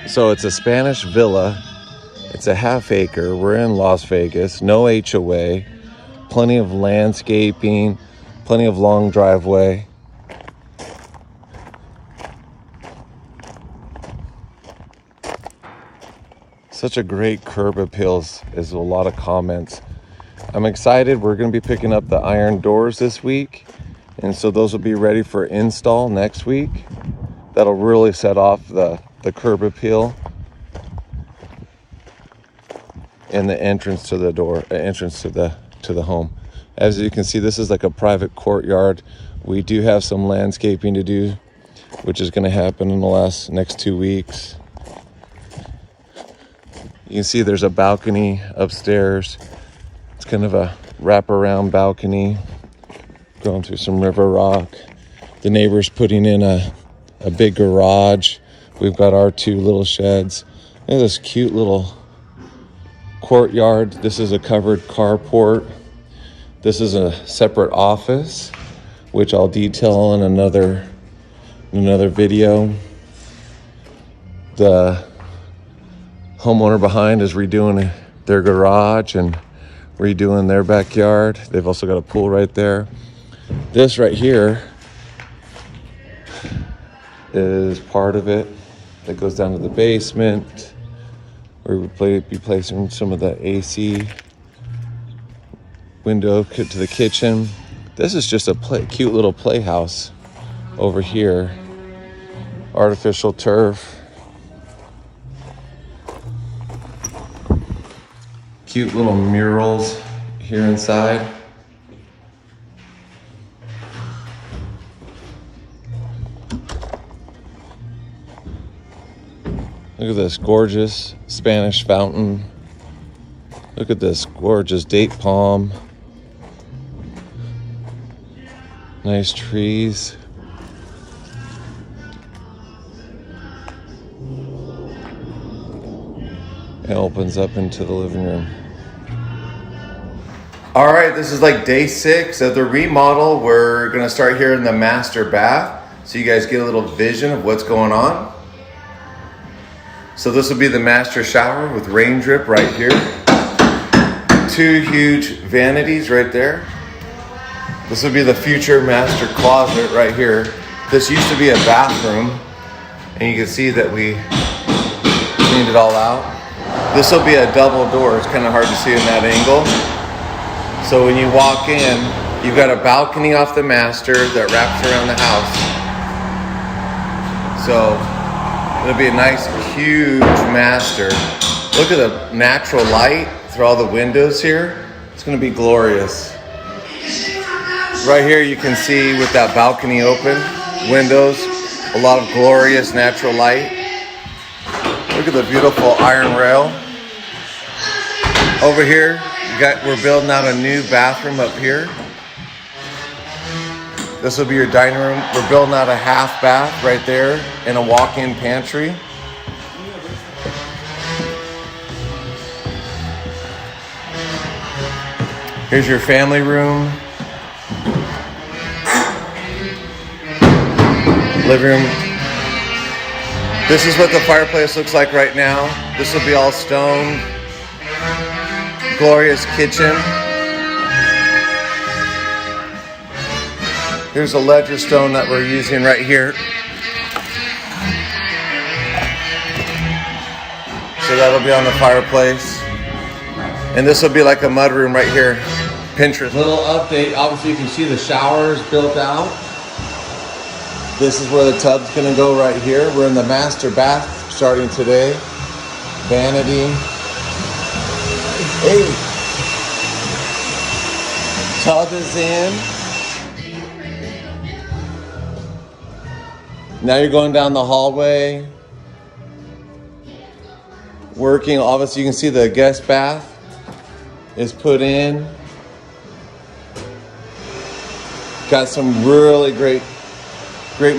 So it's a Spanish villa. It's a half acre. We're in Las Vegas. No HOA. Plenty of landscaping. Plenty of long driveway. Such a great curb appeals is a lot of comments. I'm excited. We're going to be picking up the iron doors this week. And so those will be ready for install next week. That'll really set off the curb appeal and the entrance to the door, entrance to the home. As you can see, this is like a private courtyard. We do have some landscaping to do, which is going to happen in the next 2 weeks. You can see there's a balcony upstairs. It's kind of a wraparound balcony going through some river rock. The neighbor's putting in a big garage. We've got our 2 little sheds. Look at this cute little courtyard. This is a covered carport. This is a separate office, which I'll detail in another video. The homeowner behind is redoing their garage and redoing their backyard. They've also got a pool right there. This right here is part of it that goes down to the basement. We'll be placing some of the AC window to the kitchen. This is just a cute little playhouse over here. Artificial turf. Cute little murals here inside. Look at this gorgeous Spanish fountain. Look at this gorgeous date palm. Nice trees. It opens up into the living room. All right, this is like day 6 of the remodel. We're gonna start here in the master bath so you guys get a little vision of what's going on. So this will be the master shower with rain drip right here. 2 huge vanities right there. This will be the future master closet right here. This used to be a bathroom, and you can see that we cleaned it all out. This will be a double door. It's kind of hard to see in that angle. So when you walk in, you've got a balcony off the master that wraps around the house. So it'll be a nice, huge master. Look at the natural light through all the windows here. It's going to be glorious. Right here you can see with that balcony open, windows, a lot of glorious natural light. Look at the beautiful iron rail. Over here, we're building out a new bathroom up here. This will be your dining room. We're building out a half bath right there and a walk-in pantry. Here's your family room. Living room. This is what the fireplace looks like right now. This will be all stone. Glorious kitchen. Here's a ledger stone that we're using right here. So that'll be on the fireplace. And this will be like a mud room right here. Pinterest. Little update. Obviously you can see the shower is built out. This is where the tub's gonna go right here. We're in the master bath starting today. Vanity. Hey. Tub is in. Now you're going down the hallway. Working, obviously you can see the guest bath is put in. Got some really great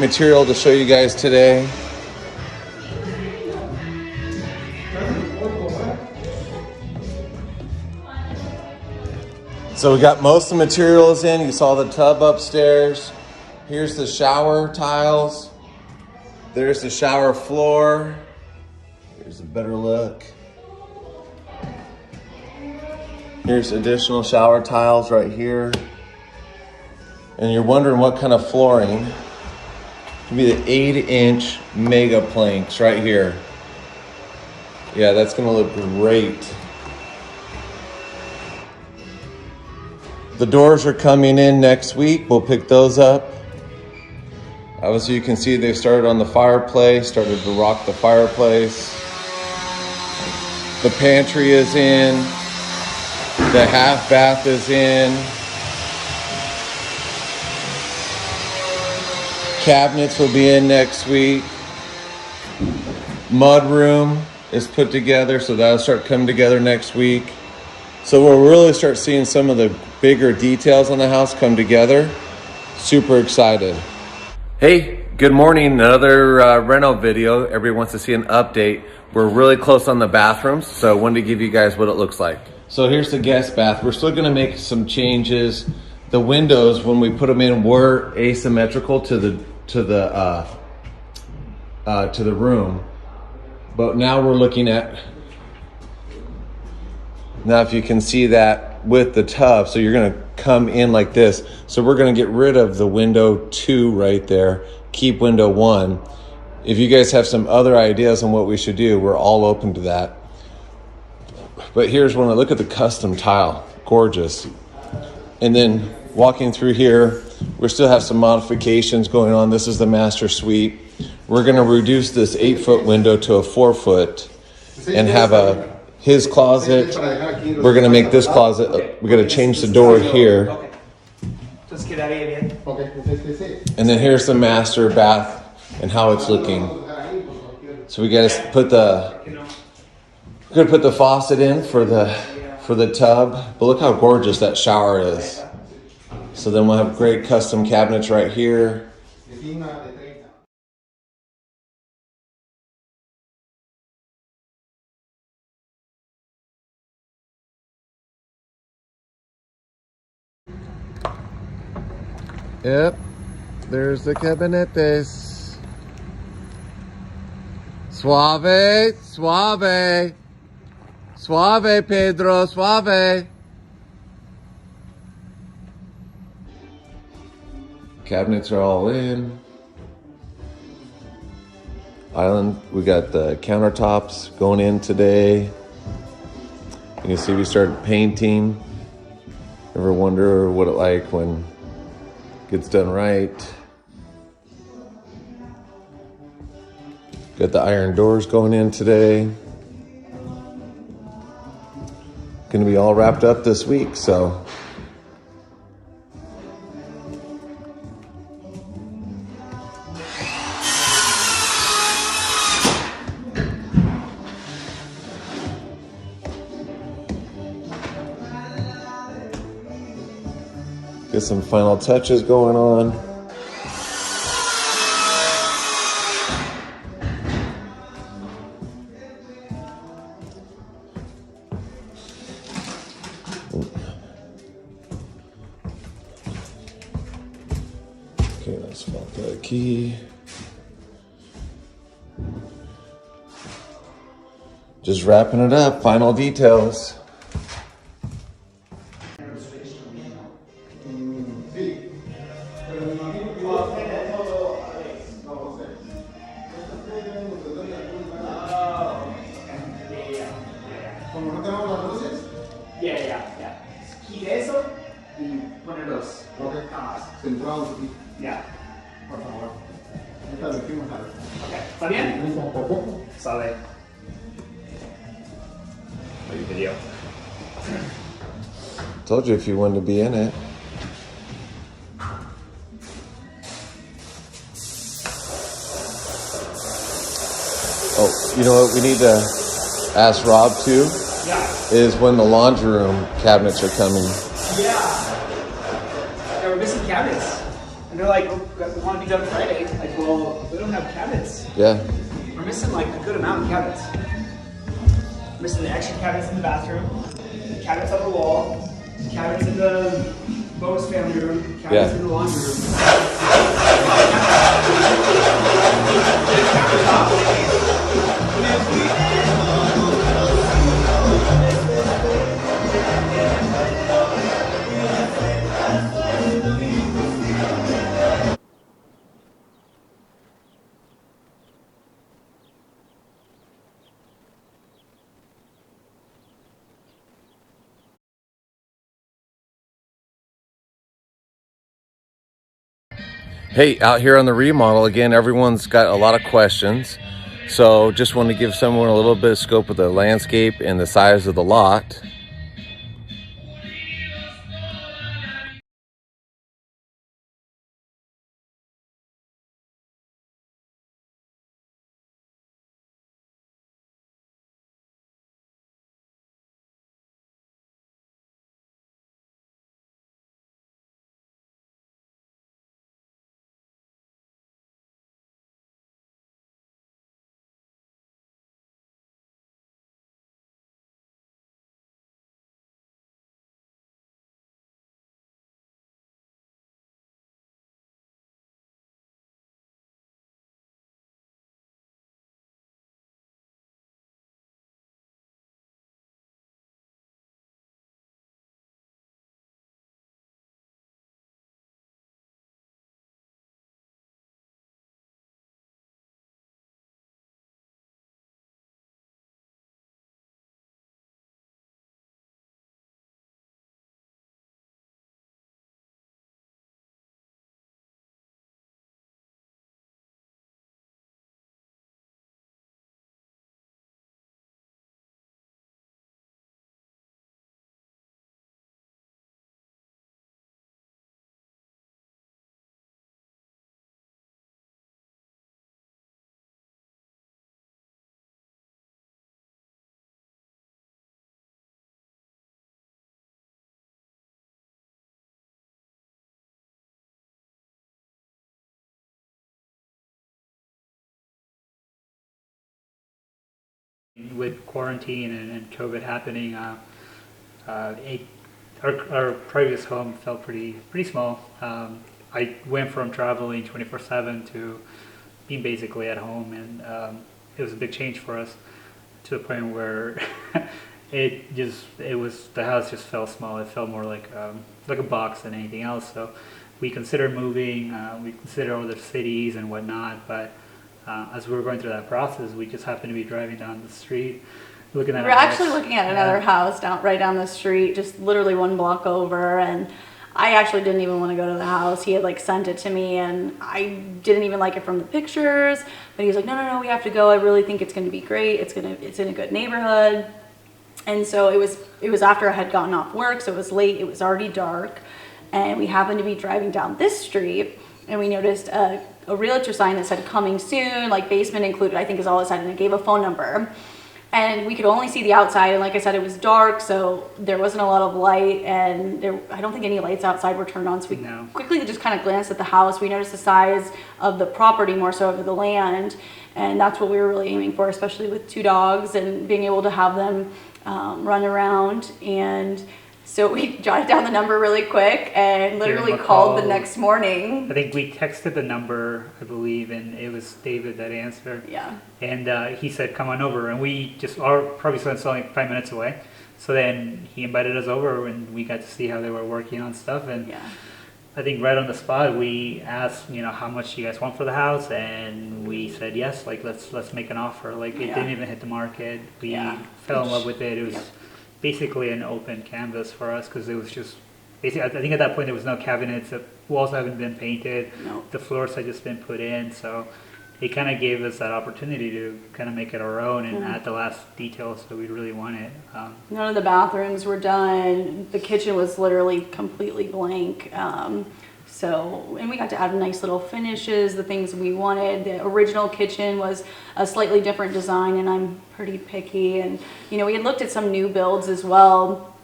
material to show you guys today. So we got most of the materials in. You saw the tub upstairs. Here's the shower tiles. There's the shower floor. better look. Here's additional shower tiles right here. And you're wondering what kind of flooring. It could be the 8-inch mega planks right here. Yeah, that's gonna look great. The doors are coming in next week. We'll pick those up. Obviously you can see they've started on the fireplace, started to rock the fireplace. The pantry is in. The half bath is in. Cabinets will be in next week. Mud room is put together, so that'll start coming together next week. So we'll really start seeing some of the bigger details on the house come together. Super excited. Hey, good morning. Another reno video. Everybody wants to see an update. We're really close on the bathrooms, so I wanted to give you guys what it looks like. So here's the guest bath. We're still gonna make some changes. The windows, when we put them in, were asymmetrical to the room. But now we're looking at, now if you can see that with the tub, so you're gonna come in like this. So we're gonna get rid of the window 2 right there, keep window 1. If you guys have some other ideas on what we should do, we're all open to that. But here's when I look at the custom tile, gorgeous. And then walking through here, we still have some modifications going on. This is the master suite. We're gonna reduce this 8-foot window to a 4-foot and have his closet. We're gonna make this closet, we're gonna change the door here. And then here's the master bath and how it's looking. So we gotta put we're gonna put the faucet in for the tub, but look how gorgeous that shower is. So then we'll have great custom cabinets right here. Yep, there's the cabinetes. Suave, suave. Suave, Pedro, suave. Cabinets are all in. Island, we got the countertops going in today. You can see we started painting. Ever wonder what it like when it gets done right? Got the iron doors going in today. Going to be all wrapped up this week, so. Get some final touches going on. Okay, let's flop that key. Just wrapping it up, final details. Ya. Quite eso y ponerlos camas. Centrados aquí. Ya. Por favor. Ahorita lo dijimos a ver. Ok, ¿está bien? Sale. Oye, video. Told you if you wanted to be in it. Oh, you know what we need to ask Rob too? Yeah. Is when the laundry room cabinets are coming. Yeah, we're missing cabinets. And they're like, we want to be done Friday. Like, well, we don't have cabinets. Yeah. We're missing like a good amount of cabinets. We're missing the extra cabinets in the bathroom, cabinets on the wall, cabinets in the bonus family room, cabinets in the laundry room. Hey, out here on the remodel, again, everyone's got a lot of questions. So just want to give someone a little bit of scope of the landscape and the size of the lot. With quarantine and COVID happening, our previous home felt pretty small. I went from traveling 24/7 to being basically at home, and it was a big change for us to the point where the house just felt small. It felt more like a box than anything else. So we considered moving. We considered other cities and whatnot, but as we were going through that process, we just happened to be driving down the street, looking at. We're actually looking at another house right down the street, just literally one block over, and I actually didn't even want to go to the house. He had like sent it to me, and I didn't even like it from the pictures. But he was like, no, we have to go. I really think it's going to be great. It's in a good neighborhood. And so it was after I had gotten off work, so it was late. It was already dark, and we happened to be driving down this street, and we noticed a realtor sign that said coming soon, like basement included, I think is all it said, and it gave a phone number. And we could only see the outside, and like I said, it was dark, so there wasn't a lot of light, and I don't think any lights outside were turned on, so we quickly just kind of glanced at the house. We noticed the size of the property more so of the land, and that's what we were really aiming for, especially with 2 dogs and being able to have them run around. And so we jotted down the number really quick and literally called the next morning. I think we texted the number, I believe, and it was David that answered. Yeah. And he said, come on over. And we just, our property was only 5 minutes away. So then he invited us over, and we got to see how they were working on stuff. And Yeah. I think right on the spot, we asked, how much you guys want for the house, and we said yes. Like let's make an offer. Like it didn't even hit the market. We fell in love with it. It was basically an open canvas for us, because it was just basically. I think at that point there was no cabinets. The walls haven't been painted. Nope. The floors had just been put in. So it kind of gave us that opportunity to kind of make it our own and add the last details that we really wanted. None of the bathrooms were done. The kitchen was literally completely blank. And we got to add nice little finishes, the things we wanted. The original kitchen was a slightly different design, and I'm pretty picky. And, we had looked at some new builds as well.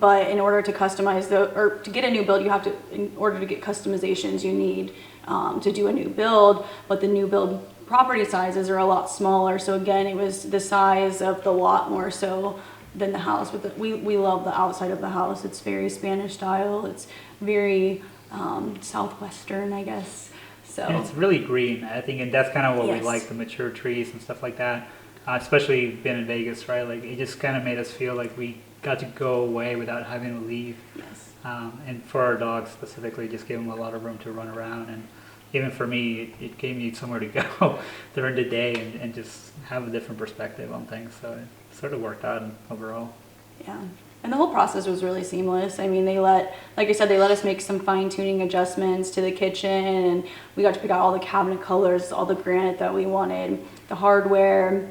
But in order to customize to get a new build, in order to get customizations, you need to do a new build. But the new build property sizes are a lot smaller. So again, it was the size of the lot more so than the house. We love the outside of the house. It's very Spanish style. It's very southwestern, I guess. So And it's really green, I think, and that's kind of what we Yes. like, the mature trees and stuff like that. Especially being in Vegas, right? Like it just kind of made us feel like we got to go away without having to leave. yes. And for our dogs specifically, just gave them a lot of room to run around. And even for me, it gave me somewhere to go during the day and just have a different perspective on things. So it sort of worked out overall. Yeah. And the whole process was really seamless. I mean, like I said, they let us make some fine tuning adjustments to the kitchen, and we got to pick out all the cabinet colors, all the granite that we wanted, the hardware,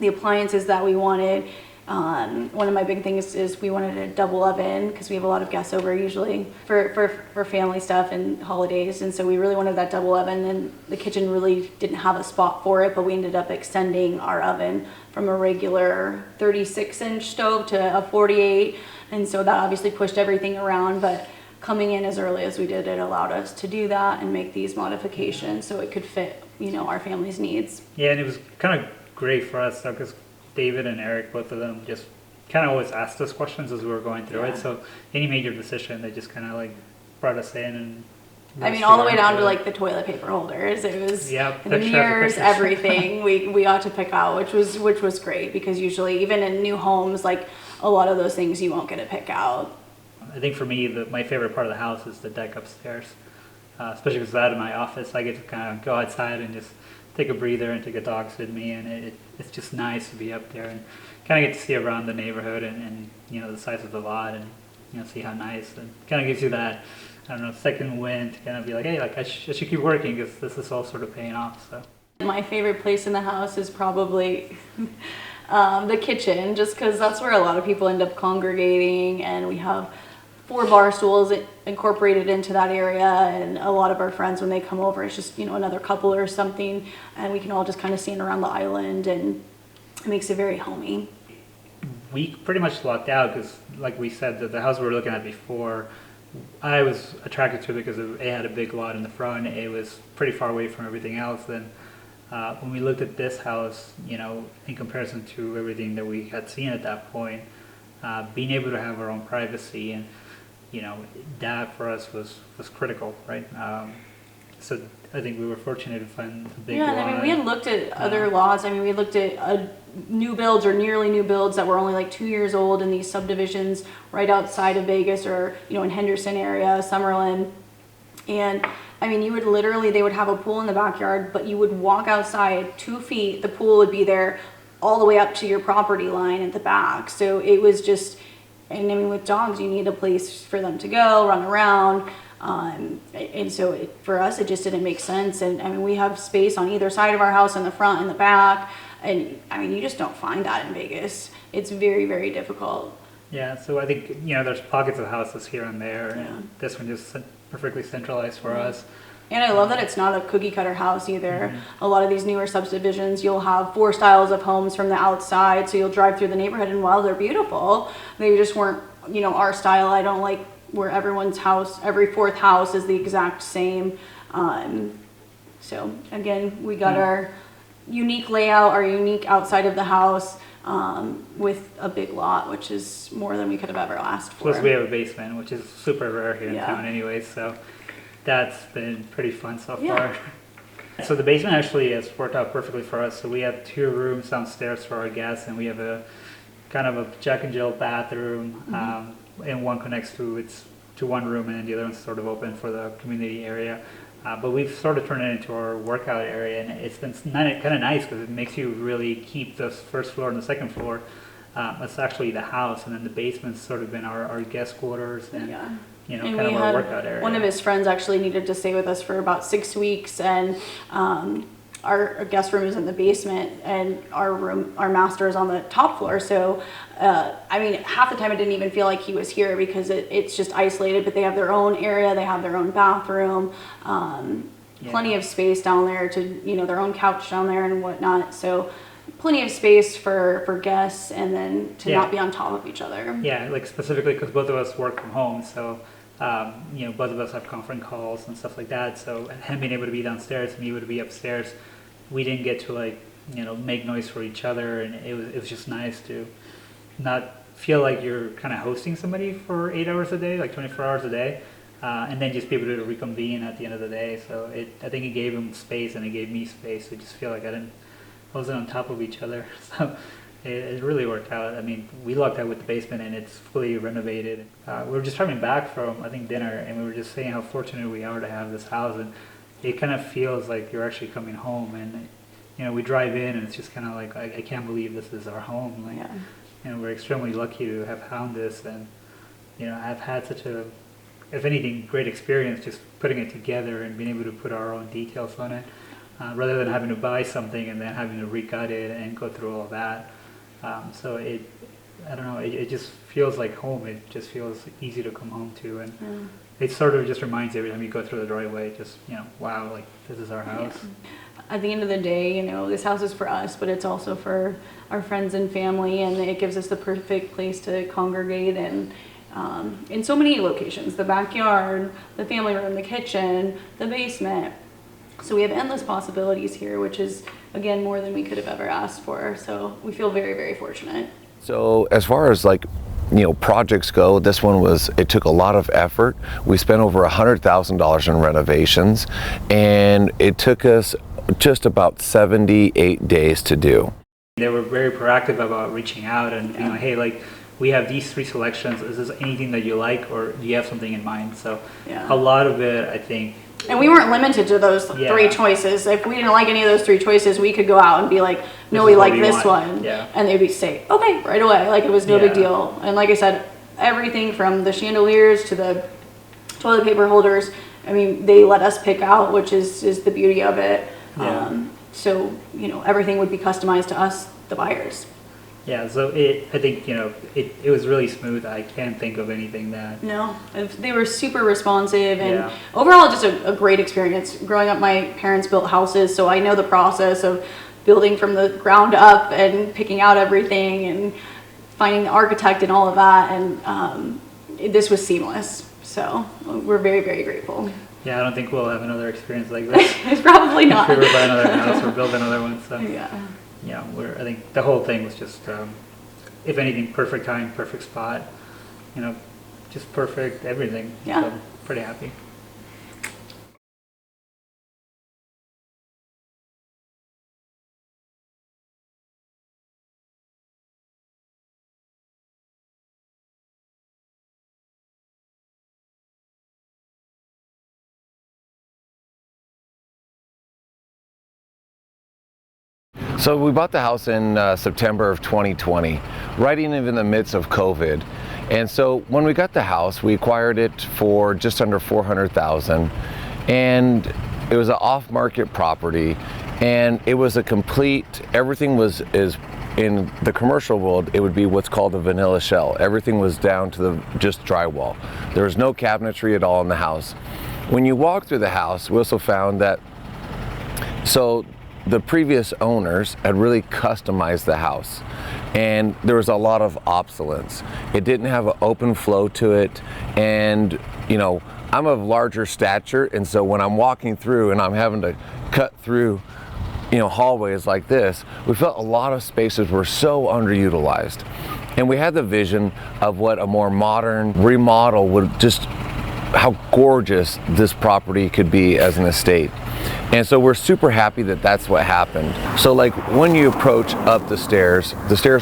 the appliances that we wanted. One of my big things is we wanted a double oven because we have a lot of guests over usually for family stuff and holidays, and so we really wanted that double oven, and the kitchen really didn't have a spot for it, but we ended up extending our oven from a regular 36-inch stove to a 48, and so that obviously pushed everything around, but coming in as early as we did, it allowed us to do that and make these modifications so it could fit, our family's needs. Yeah, and it was kind of great for us because David and Eric, both of them, just kind of always asked us questions as we were going through it. So any major decision, they just kind of like brought us in and. I mean, all the way down to like the toilet paper holders. It was the mirrors, everything we got to pick out, which was great because usually even in new homes, like a lot of those things you won't get to pick out. I think for me, my favorite part of the house is the deck upstairs, especially because out of my office, I get to kind of go outside and just take a breather and take a dog with me, and it's just nice to be up there and kind of get to see around the neighborhood and the size of the lot and see how nice, and kind of gives you that, I don't know, second wind to kind of be like, hey, like I should keep working because this is all sort of paying off. So my favorite place in the house is probably the kitchen, just because that's where a lot of people end up congregating, and we have 4 bar stools incorporated into that area, and a lot of our friends, when they come over, it's just another couple or something, and we can all just kind of stand around the island, and it makes it very homey. We pretty much lucked out because, like we said, the house we were looking at before, I was attracted to it because it had a big lot in the front. It was pretty far away from everything else. Then when we looked at this house, in comparison to everything that we had seen at that point, being able to have our own privacy and that for us was critical, right? So I think we were fortunate to find a big lot. I mean, we had looked at other lots. I mean, we looked at new builds or nearly new builds that were only like 2 years old in these subdivisions right outside of Vegas or, in Henderson area, Summerlin. And I mean, they would have a pool in the backyard, but you would walk outside 2 feet, the pool would be there all the way up to your property line at the back. So it was just, and I mean, with dogs, you need a place for them to go, run around. And so for us, it just didn't make sense. And I mean, we have space on either side of our house, in the front and the back. And I mean, you just don't find that in Vegas. It's very, very difficult. Yeah, so I think, there's pockets of houses here and there. And this one just perfectly centralized for us. And I love that it's not a cookie cutter house either. Mm-hmm. A lot of these newer subdivisions, you'll have 4 styles of homes from the outside. So you'll drive through the neighborhood, and while they're beautiful, they just weren't, our style. I don't like where everyone's house, every 4th house is the exact same. So again, we got our unique layout, our unique outside of the house, with a big lot, which is more than we could have ever asked for. Plus we have a basement, which is super rare here in town anyway, so that's been pretty fun so far. So the basement actually has worked out perfectly for us. So we have 2 rooms downstairs for our guests, and we have a kind of a Jack and Jill bathroom, and one connects to one room, and then the other one's sort of open for the community area. But we've sort of turned it into our workout area, and it's been kind of nice because it makes you really keep the first floor and the second floor. It's actually the house, and then the basement's sort of been our guest quarters and kind of our workout area. One of his friends actually needed to stay with us for about 6 weeks, and our guest room is in the basement, and our master is on the top floor. So I mean, half the time it didn't even feel like he was here because it's just isolated, but they have their own area, they have their own bathroom, plenty of space down there to, their own couch down there and whatnot. So plenty of space for guests, and then to not be on top of each other. Yeah, like specifically because both of us work from home, so both of us have conference calls and stuff like that. So him being able to be downstairs and me able to be upstairs, we didn't get to make noise for each other, and it was just nice to not feel like you're kind of hosting somebody for 8 hours a day, like 24 hours a day, and then just be able to reconvene at the end of the day. So I think it gave him space, and it gave me space to just feel like I wasn't on top of each other. So it really worked out. I mean, we lucked out with the basement, and it's fully renovated. We were just coming back from, I think, dinner, and we were just saying how fortunate we are to have this house, and it kind of feels like you're actually coming home. And we drive in, and it's just kind of like I can't believe this is our home. we're extremely lucky to have found this, and I've had such a, if anything, great experience just putting it together and being able to put our own details on it, rather than having to buy something and then having to recut it and go through all that. So I don't know, it just feels like home. It just feels easy to come home to, and it sort of just reminds you every time you go through the driveway, just, wow, like this is our house. At the end of the day, this house is for us, but it's also for our friends and family, and it gives us the perfect place to congregate and in so many locations, the backyard, the family room, the kitchen, the basement. So we have endless possibilities here, which is, again, more than we could have ever asked for. So we feel very, very fortunate. So as far as projects go, this one it took a lot of effort. We spent over $100,000 in renovations, and it took us just about 78 days to do. They were very proactive about reaching out and hey, like, we have these 3 selections. Is this anything that you like, or do you have something in mind? So a lot of it, I think. And we weren't limited to those 3 choices. If we didn't like any of those 3 choices, we could go out and be like, no, we like this one. Yeah. And they'd be say, okay, right away. Like, it was no big deal. And like I said, everything from the chandeliers to the toilet paper holders, I mean, they let us pick out, which is the beauty of it. Yeah. So, everything would be customized to us, the buyers. Yeah, so I think, it was really smooth. I can't think of anything that... No, they were super responsive, and overall just a great experience. Growing up, my parents built houses, so I know the process of building from the ground up and picking out everything and finding the architect and all of that, and this was seamless. So we're very, very grateful. Yeah, I don't think we'll have another experience like this. It's probably not. If we ever buy another house or build another one, so... Yeah. I think the whole thing was just, if anything, perfect time, perfect spot, just perfect everything. Yeah. So, pretty happy. So we bought the house in September of 2020, right in the midst of COVID. And so when we got the house, we acquired it for just under $400,000, and it was an off-market property, and it was a complete, everything is in the commercial world, it would be what's called a vanilla shell. Everything was down to just drywall. There was no cabinetry at all in the house. When you walk through the house, we also found that, so the previous owners had really customized the house, and there was a lot of obsolescence. It didn't have an open flow to it, and I'm of larger stature, and so when I'm walking through and I'm having to cut through hallways like this, we felt a lot of spaces were so underutilized. And we had the vision of what a more modern remodel would, just how gorgeous this property could be as an estate. And so we're super happy that that's what happened. So like when you approach up the stairs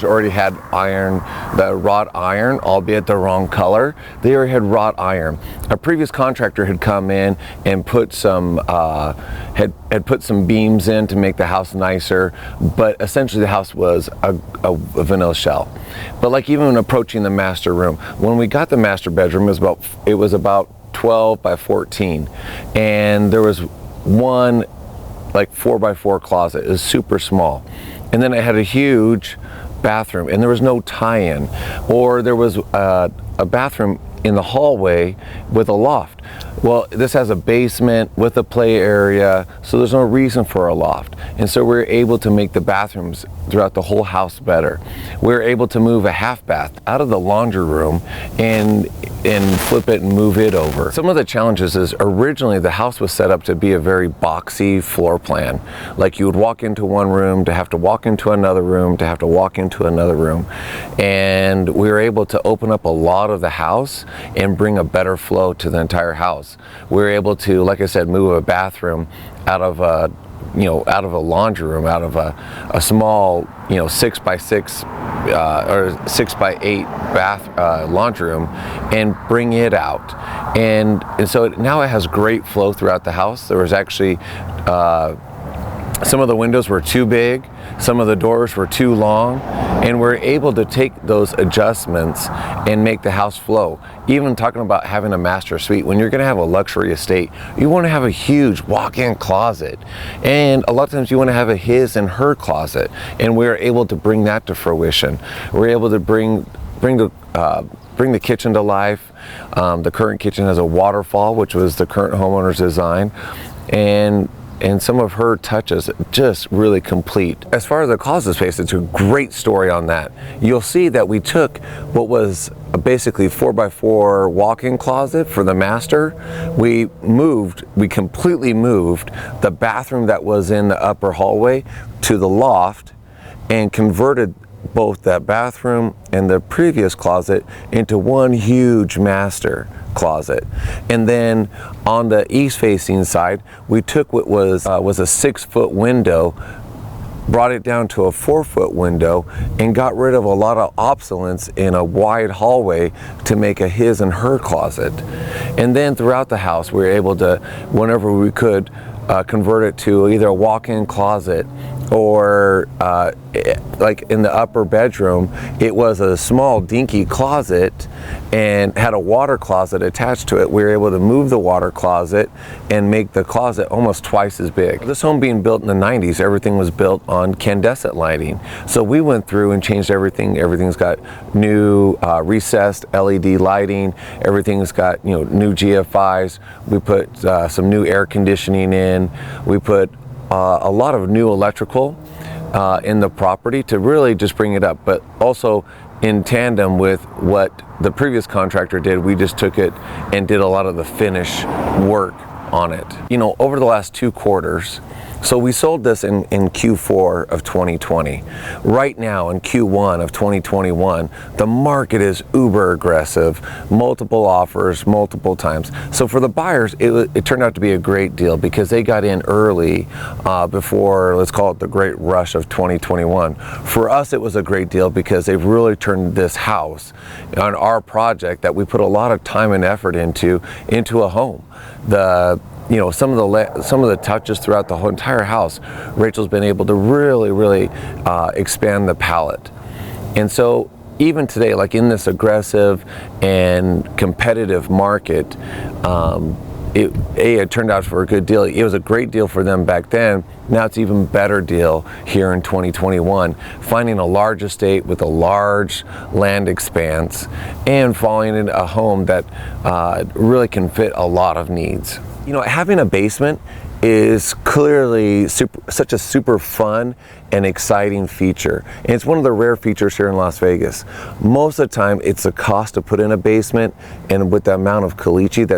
already had iron, the wrought iron, albeit the wrong color. They already had wrought iron. A previous contractor had come in and put some, had put some beams in to make the house nicer, but essentially the house was a vanilla shell. But like even when approaching the master room, when we got the master bedroom, it was about 12 by 14, and there was one like 4x4 closet. It was super small, and then it had a huge bathroom, and there was no tie-in, or there was a bathroom in the hallway with a loft. Well, this has a basement with a play area, so there's no reason for a loft. And so we're able to make the bathrooms throughout the whole house better. We're able to move a half bath out of the laundry room and flip it and move it over. Some of the challenges is originally the house was set up to be a very boxy floor plan. Like you would walk into one room to have to walk into another room to have to walk into another room. And we were able to open up a lot of the house and bring a better flow to the entire house. We were able to, like I said, move a bathroom out of a laundry room, out of a small, 6x6 or 6x8 bath laundry room, and bring it out. And so now it has great flow throughout the house. There was actually some of the windows were too big, some of the doors were too long, And we're able to take those adjustments and make the house flow. Even talking about having a master suite, when you're gonna have a luxury estate, you wanna have a huge walk-in closet. And a lot of times you wanna have a his and her closet. And we're able to bring that to fruition. We're able to bring the kitchen to life. The current kitchen has a waterfall, which was the current homeowner's design. And some of her touches just really complete. As far as the closet space, it's a great story on that. You'll see that we took what was basically 4x4 walk-in closet for the master. We completely moved the bathroom that was in the upper hallway to the loft and converted both that bathroom and the previous closet into one huge master closet. And then on the east facing side, we took what was a 6-foot window, brought it down to a 4-foot window, and got rid of a lot of obsolescence in a wide hallway to make a his and her closet. And then throughout the house, we were able to, whenever we could, convert it to either a walk-in closet or like in the upper bedroom, it was a small dinky closet and had a water closet attached to it. We were able to move the water closet and make the closet almost twice as big. This home being built in the 90s, everything was built on incandescent lighting. So we went through and changed everything. Everything's got new recessed LED lighting. Everything's got new GFIs. We put some new air conditioning in. We put a lot of new electrical in the property to really just bring it up, but also in tandem with what the previous contractor did, we just took it and did a lot of the finish work on it. Over the last 2 quarters, so we sold this in Q4 of 2020. Right now in Q1 of 2021, the market is uber aggressive, multiple offers, multiple times. So for the buyers, it turned out to be a great deal because they got in early before, let's call it the great rush of 2021. For us, it was a great deal because they've really turned this house on our project that we put a lot of time and effort into a home. Some of the touches throughout the whole entire house, Rachel's been able to really expand the palette. And so even today, like in this aggressive and competitive market, it turned out for a good deal. It was a great deal for them back then. Now it's even better deal here in 2021. Finding a large estate with a large land expanse and falling into a home that really can fit a lot of needs. Having a basement is clearly such a super fun and exciting feature. And it's one of the rare features here in Las Vegas. Most of the time, it's the cost to put in a basement, and with the amount of caliche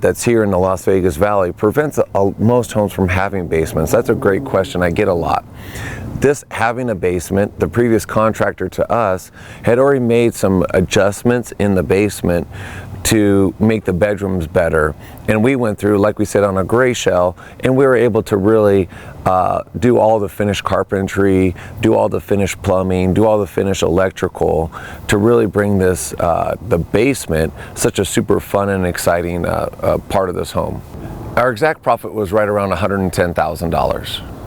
that's here in the Las Vegas Valley, prevents most homes from having basements. That's a great question I get a lot. This having a basement, the previous contractor to us had already made some adjustments in the basement to make the bedrooms better. And we went through, like we said, on a gray shell, and we were able to really do all the finished carpentry, do all the finished plumbing, do all the finished electrical to really bring this, the basement, such a super fun and exciting part of this home. Our exact profit was right around $110,000.